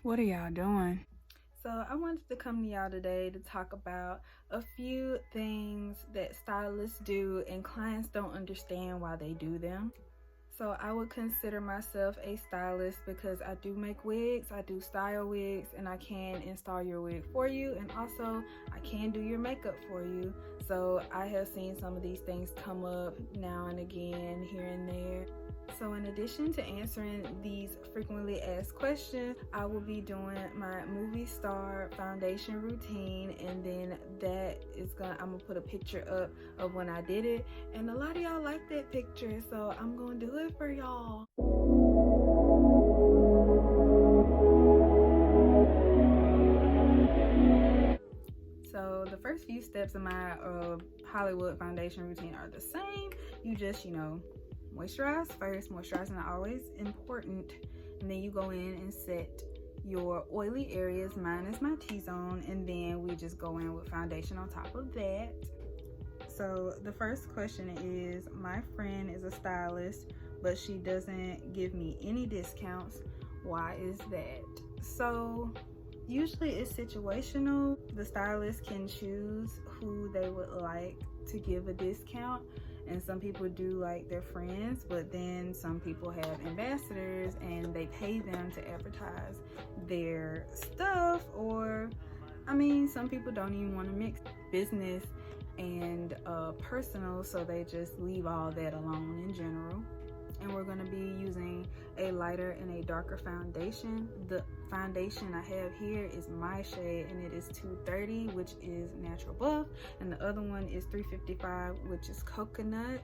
What are y'all doing? So I wanted to come to y'all today to talk about a few things that stylists do and clients don't understand why they do them. So I would consider myself a stylist because I do make wigs, I do style wigs, and I can install your wig for you, and also I can do your makeup for you. So I have seen some of these things come up now and again, here and there. So in addition to answering these frequently asked questions, I will be doing my movie star foundation routine, and then I'm gonna put a picture up of when I did it, and a lot of y'all like that picture, so I'm gonna do it for y'all. So the first few steps of my Hollywood foundation routine are the same. You just, moisturize first. Moisturizing is always important. And then you go in and set your oily areas. Mine is my T-zone. And then we just go in with foundation on top of that. So the first question is, my friend is a stylist, but she doesn't give me any discounts. Why is that? So usually it's situational. The stylist can choose who they would like to give a discount, and some people do like their friends, but then some people have ambassadors and they pay them to advertise their stuff, or some people don't even want to mix business and personal, so they just leave all that alone in general. And we're going to be using a lighter and a darker foundation. The foundation I have here is my shade, and it is 230, which is natural buff, and the other one is 355, which is coconut.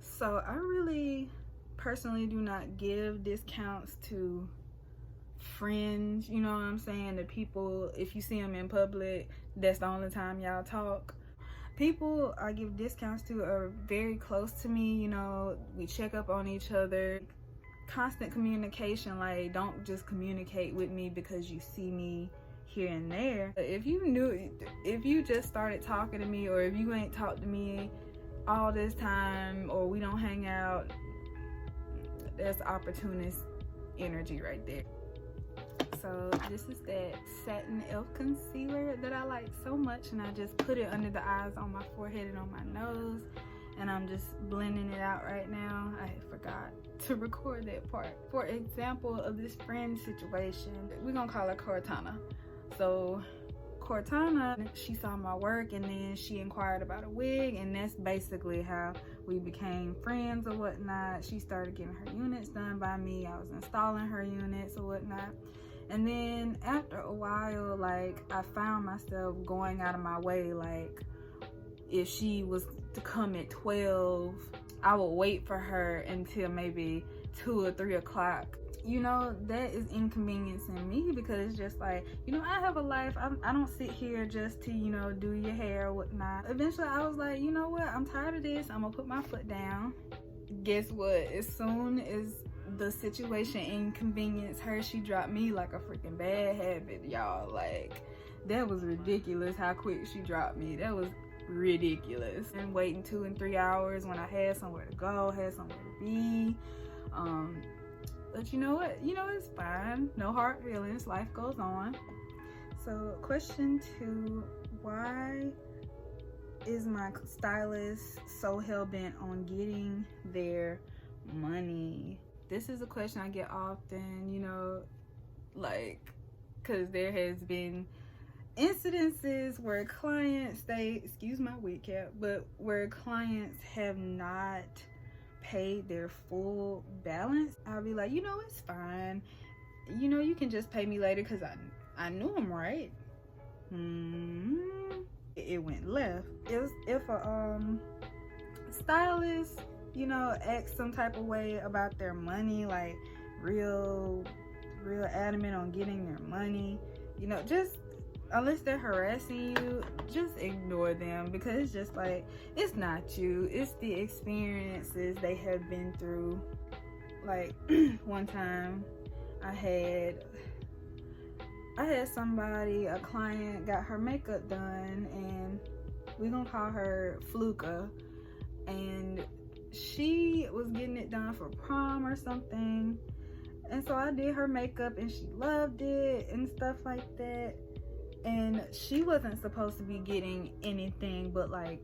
So I really personally do not give discounts to friends, you know what I'm saying, the people. If you see them in public, that's the only time y'all talk. People I give discounts to are very close to me, we check up on each other. Constant communication, like, don't just communicate with me because you see me here and there. If you just started talking to me, or if you ain't talked to me all this time, or we don't hang out, that's opportunist energy right there. So this is that Satin Elf concealer that I like so much, and I just put it under the eyes, on my forehead, and on my nose, and I'm just blending it out right now. I forgot to record that part. For example of this friend situation, we're gonna call her Cortana. So Cortana, she saw my work, and then she inquired about a wig, and that's basically how we became friends or whatnot. She started getting her units done by me. I was installing her units or whatnot. And then after a while, like, I found myself going out of my way. Like, if she was to come at 12, I would wait for her until maybe 2 or 3 o'clock. That is inconveniencing me, because it's just like, I have a life. I don't sit here just to, do your hair or whatnot. Eventually I was like, you know what, I'm tired of this. I'm gonna put my foot down. Guess what? As soon as the situation inconvenienced her, she dropped me like a freaking bad habit, y'all. Like, that was ridiculous how quick she dropped me. That was ridiculous. And waiting 2 and 3 hours when I had somewhere to go, had somewhere to be. But you know what? It's fine. No hard feelings. Life goes on. So question 2, why is my stylist so hell-bent on getting their money? This is a question I get often, because there has been incidences where clients, excuse my wig cap, but where clients have not paid their full balance. I'll be like, it's fine. You can just pay me later, because I knew them, right? It went left. If a stylist, acts some type of way about their money, like real adamant on getting their money, just, unless they're harassing you, just ignore them, because it's just like, it's not you, it's the experiences they have been through. Like, one time I had somebody, a client, got her makeup done, and we're gonna call her Fluka, and she was getting it done for prom or something, And so I did her makeup and she loved it and stuff like that. And she wasn't supposed to be getting anything but like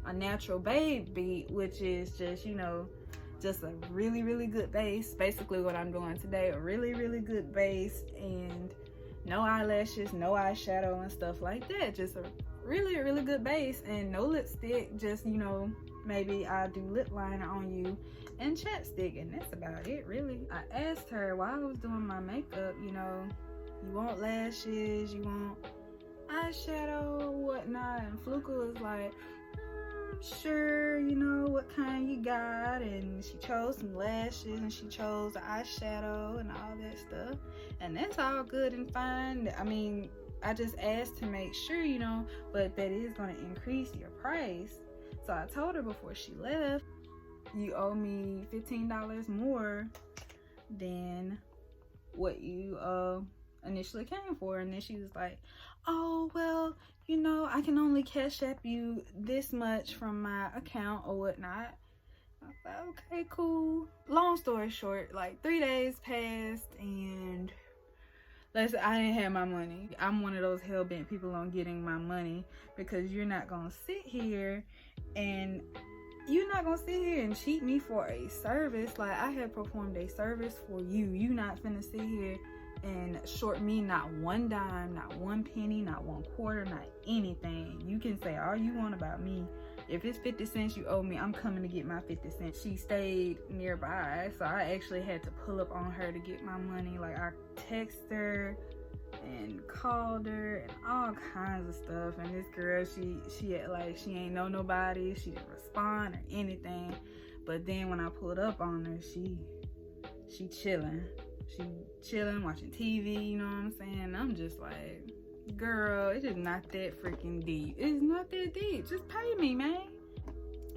a natural babe beat, which is just, you know, just a really, really good base. Basically what I'm doing today, a really, really good base, and no eyelashes, no eyeshadow and stuff like that. Just a really, really good base, and no lipstick. Just, you know, maybe I'll do lip liner on you and chapstick, and that's about it, really. I asked her while I was doing my makeup, you know, you want lashes, you want eyeshadow, whatnot, and Fluka was like, sure, you know, what kind you got. And she chose some lashes and she chose eyeshadow and all that stuff, and that's all good and fine. I mean, I just asked to make sure, you know, but that is going to increase your price. So I told her before she left, you owe me $15 more than what you initially came for. And then she was like, oh, well, you know, I can only cash app you this much from my account or whatnot. I was like, okay, cool. Long story short, like 3 days passed and I didn't have my money. I'm one of those hell-bent people on getting my money, because you're not gonna sit here and cheat me for a service. Like, I have performed a service for you. You not finna sit here and short me not one dime, not one penny, not one quarter, not anything. You can say all you want about me. If it's 50 cents you owe me, I'm coming to get my 50 cents. She stayed nearby, so I actually had to pull up on her to get my money. Like, I texted her and called her and all kinds of stuff. And this girl, she act like she ain't know nobody. She didn't respond or anything. But then when I pulled up on her, she chilling. She chilling, watching TV, you know what I'm saying? I'm just like, girl, it is not that freaking deep. It's not that deep. Just pay me, man.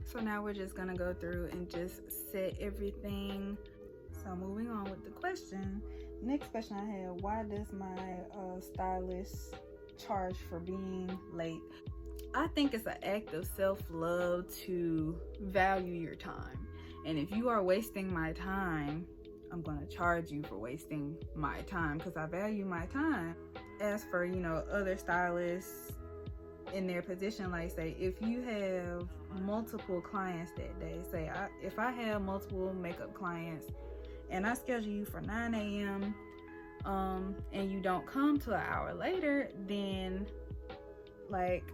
So now we're just gonna go through and just set everything. So moving on with the question. Next question I had, why does my stylist charge for being late? I think it's an act of self-love to value your time. And if you are wasting my time, I'm gonna charge you for wasting my time, because I value my time. As for, you know, other stylists in their position, like say if you have multiple clients that day, say if I have multiple makeup clients and I schedule you for 9 a.m. And you don't come till an hour later, then like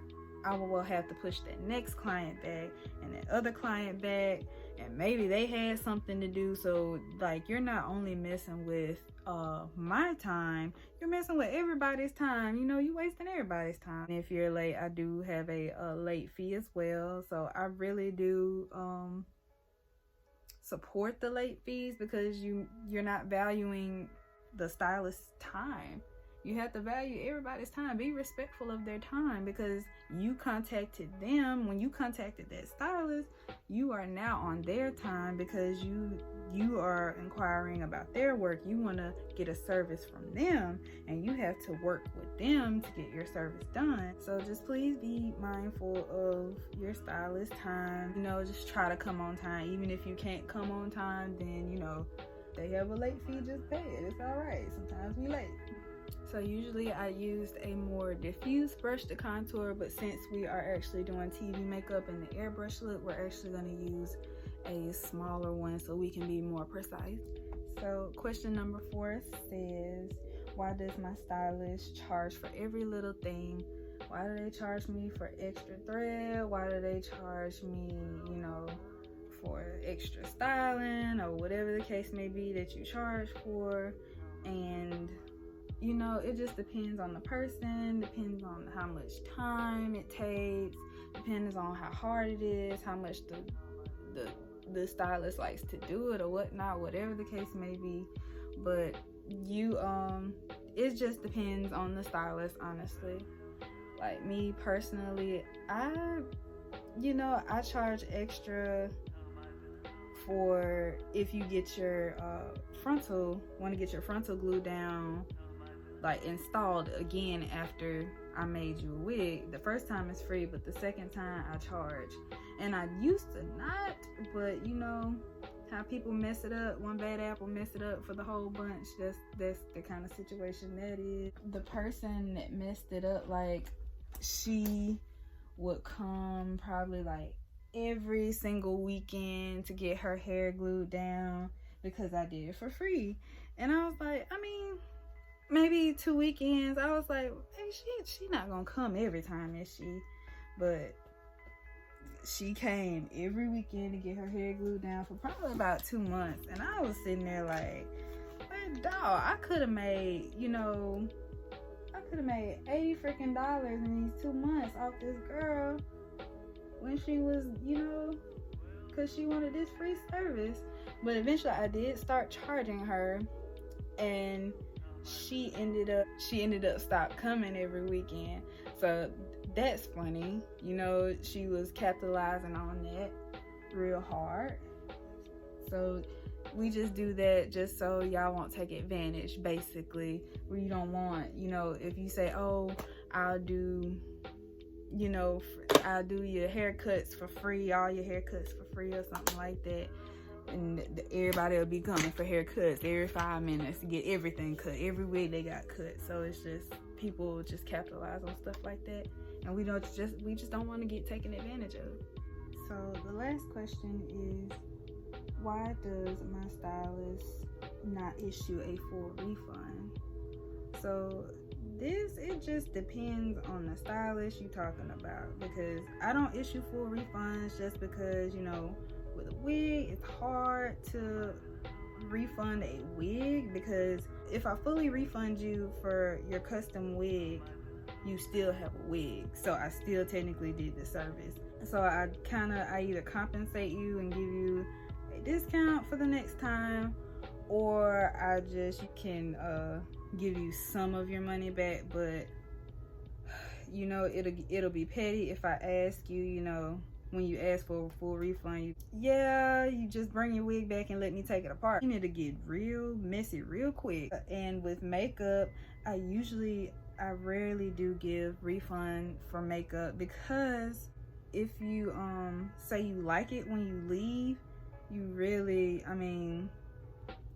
I will have to push that next client back and that other client back, and maybe they had something to do. So like, you're not only messing with my time, you're messing with everybody's time. You know, you wasting everybody's time. And if you're late, I do have a late fee as well. So I really do support the late fees, because you're not valuing the stylist's time. You have to value everybody's time. Be respectful of their time, because you contacted them. When you contacted that stylist, you are now on their time, because you are inquiring about their work. You want to get a service from them, and you have to work with them to get your service done. So just please be mindful of your stylist time. You know, just try to come on time. Even if you can't come on time, then, you know, they have a late fee, just pay it. It's all right. Sometimes we late. So usually I used a more diffuse brush to contour, but since we are actually doing TV makeup and the airbrush look, we're actually going to use a smaller one so we can be more precise. So question number 4 says, why does my stylist charge for every little thing? Why do they charge me for extra thread? Why do they charge me, you know, for extra styling or whatever the case may be that you charge for? And you know, it just depends on the person, depends on how much time it takes, depends on how hard it is, how much the stylist likes to do it or whatnot, whatever the case may be. But it just depends on the stylist, honestly. Like me personally, I charge extra for if you get your want to get your frontal glue down, like installed again after I made you a wig. The first time is free, but the second time I charge. And I used to not, but you know how people mess it up. One bad apple mess it up for the whole bunch. That's the kind of situation that is. The person that messed it up, like, she would come probably like every single weekend to get her hair glued down because I did it for free. And I was like, I mean, maybe 2 weekends. I was like, hey, she not gonna come every time, is she? But she came every weekend to get her hair glued down for probably about 2 months. And I was sitting there like, man, dog, I could have made, you know, I could have made $80 freaking in these 2 months off this girl when she was, you know, because she wanted this free service. But eventually I did start charging her, and she ended up stop coming every weekend. So that's funny, you know, she was capitalizing on that real hard. So we just do that just so y'all won't take advantage, basically. Where you don't want, you know, if you say, oh, I'll do, you know, I'll do your haircuts for free, all your haircuts for free or something like that, and everybody will be coming for haircuts every 5 minutes to get everything cut. Every week they got cut. So it's just, people just capitalize on stuff like that, and we just don't want to get taken advantage of. So the last question is, why does my stylist not issue a full refund? So it just depends on the stylist you're talking about, because I don't issue full refunds just because, you know, with a wig, it's hard to refund a wig, because if I fully refund you for your custom wig, you still have a wig, so I still technically did the service. So I either compensate you and give you a discount for the next time, or I just can give you some of your money back. But you know, it'll be petty if I ask you, you know, when you ask for a full refund, you just bring your wig back and let me take it apart. You need to get real messy real quick. And with makeup, I rarely do give refund for makeup, because if you say you like it when you leave, you really, I mean,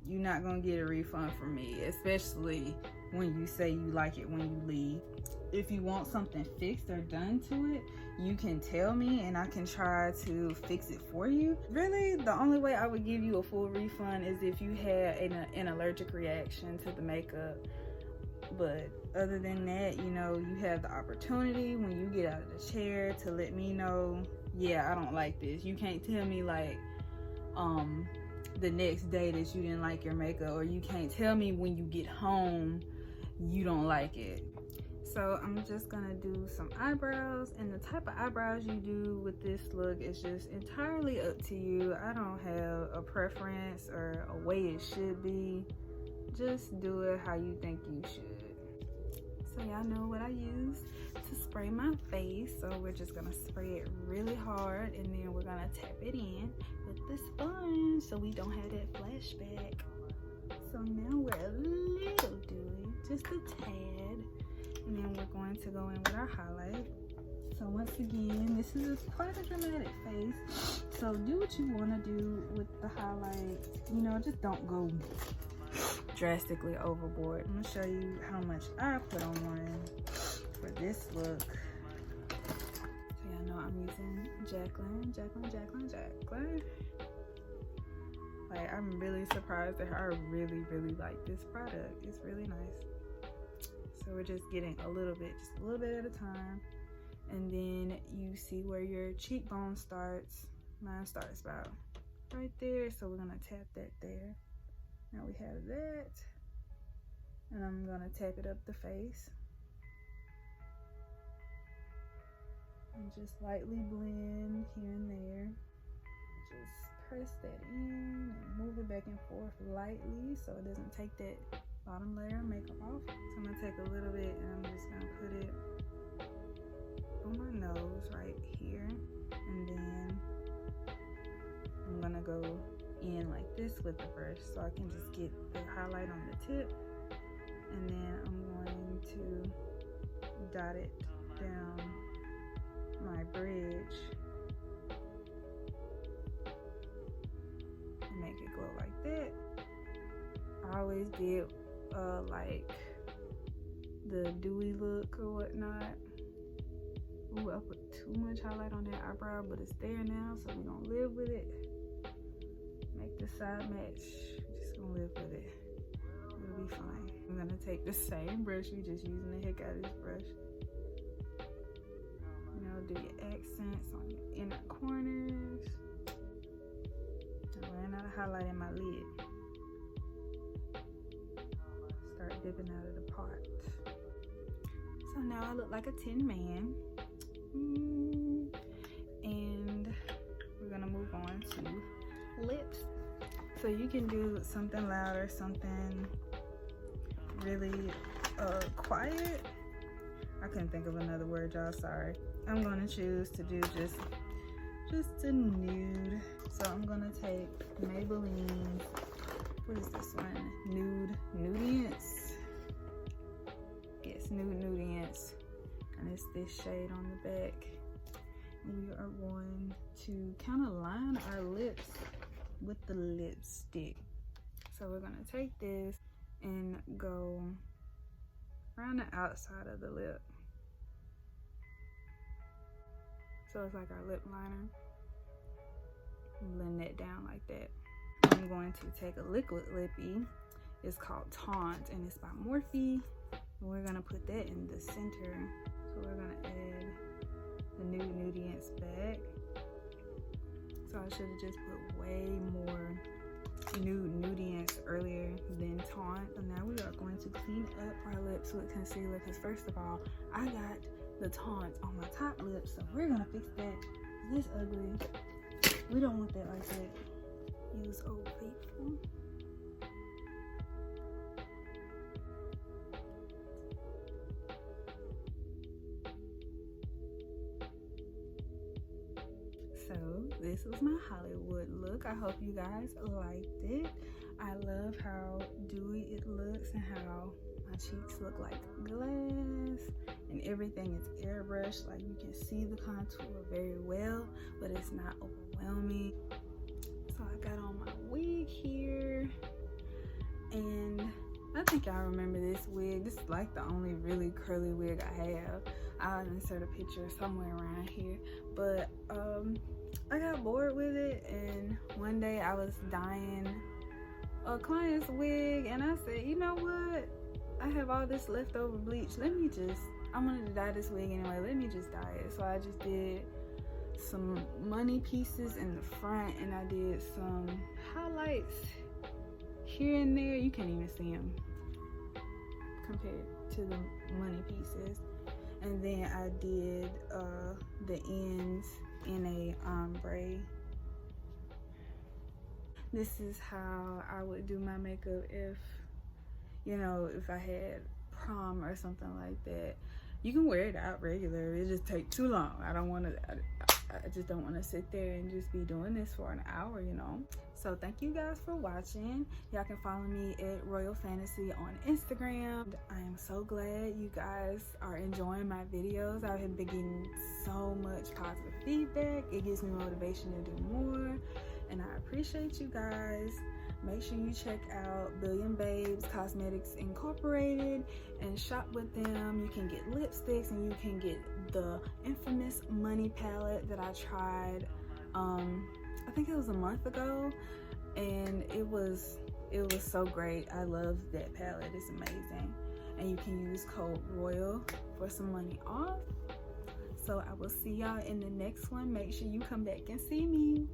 you're not gonna get a refund from me, especially when you say you like it when you leave. If you want something fixed or done to it, you can tell me and I can try to fix it for you. Really, the only way I would give you a full refund is if you had an allergic reaction to the makeup. But other than that, you know, you have the opportunity when you get out of the chair to let me know, yeah, I don't like this. You can't tell me like the next day that you didn't like your makeup, or you can't tell me when you get home you don't like it. So I'm just gonna do some eyebrows, and the type of eyebrows you do with this look is just entirely up to you. I don't have a preference or a way it should be. Just do it how you think you should. So y'all know what I use to spray my face. So we're just gonna spray it really hard, and then we're gonna tap it in with the sponge so we don't have that flashback. So now we're a little dewy, just a tad, and then we're going to go in with our highlight. So once again, this is quite a dramatic face, so do what you want to do with the highlight. You know, just don't go drastically overboard. I'm gonna show you how much I put on for this look. So y'all know I'm using Jacqueline. Like, I'm really surprised at her. I really like this product. It's really nice. So we're just getting a little bit at a time, and then you see where your cheekbone starts. Mine starts about right there, so we're gonna tap that there. Now we have that, and I'm gonna tap it up the face and just lightly blend here and there. Just press that in and move it back and forth lightly so it doesn't take that bottom layer of makeup off. So I'm gonna take a little bit and I'm just gonna put it on my nose right here, and then I'm gonna go in like this with the brush so I can just get the highlight on the tip, and then I'm going to dot it down my bridge, and make it glow like that. I always did like the dewy look or whatnot. Ooh, I put too much highlight on that eyebrow, but it's there now, so we're gonna live with it. Make the side match. Just gonna live with it. It'll be fine. I'm gonna take the same brush. We just using the heck out of this brush. You know, do your accents on your inner corners. I ran out of highlight in my lid. Start dipping out of the pot. So now I look like a tin man. And we're gonna move on to lips. So you can do something louder, something really quiet. I couldn't think of another word, y'all, sorry. I'm gonna choose to do just a nude. So I'm gonna take Maybelline, what is this one? Nudiance. Yes, Nudiance. And it's this shade on the back. We are going to kind of line our lips with the lipstick. So we're gonna take this and go around the outside of the lip. So it's like our lip liner. Blend that down like that. I'm going to take a liquid lippy. It's called Taunt and it's by Morphe. And we're gonna put that in the center. So we're gonna add the Nudiance back. So I should have just put way more Nudiance earlier than Taunt. And now we are going to clean up our lips with concealer because first of all, I got the Taunt on my top lip. So we're gonna fix that. This ugly. We don't want that like that. Use Old Faithful. So this was my Hollywood look. I hope you guys liked it. I love how dewy it looks and how my cheeks look like glass and everything is airbrushed. Like you can see the contour very well, but it's not overwhelming. So I got on my wig here and I think y'all remember this wig. This is like the only really curly wig I have. I'll insert a picture somewhere around here, but I got bored with it and one day I was dyeing a client's wig and I said, you know what, I have all this leftover bleach, I wanted to dye this wig anyway, let me just dye it. So I just did some money pieces in the front and I did some highlights here and there. You can't even see them compared to the money pieces. And then I did the ends in a ombre. This is how I would do my makeup if, you know, if I had prom or something like that. You can wear it out regular, it just takes too long. I just don't want to sit there and just be doing this for an hour, you know. So thank you guys for watching. Y'all can follow me at Royal Fantasy on Instagram. I am so glad you guys are enjoying my videos. I've been getting so much positive feedback. It gives me motivation to do more, and I appreciate you guys. Make sure you check out Billion Babes Cosmetics Incorporated and shop with them. You can get lipsticks and you can get the infamous Money palette that I tried I think it was a month ago, and it was so great. I love that palette. It's amazing. And you can use code ROYAL for some money off. So I will see y'all in the next one. Make sure you come back and see me.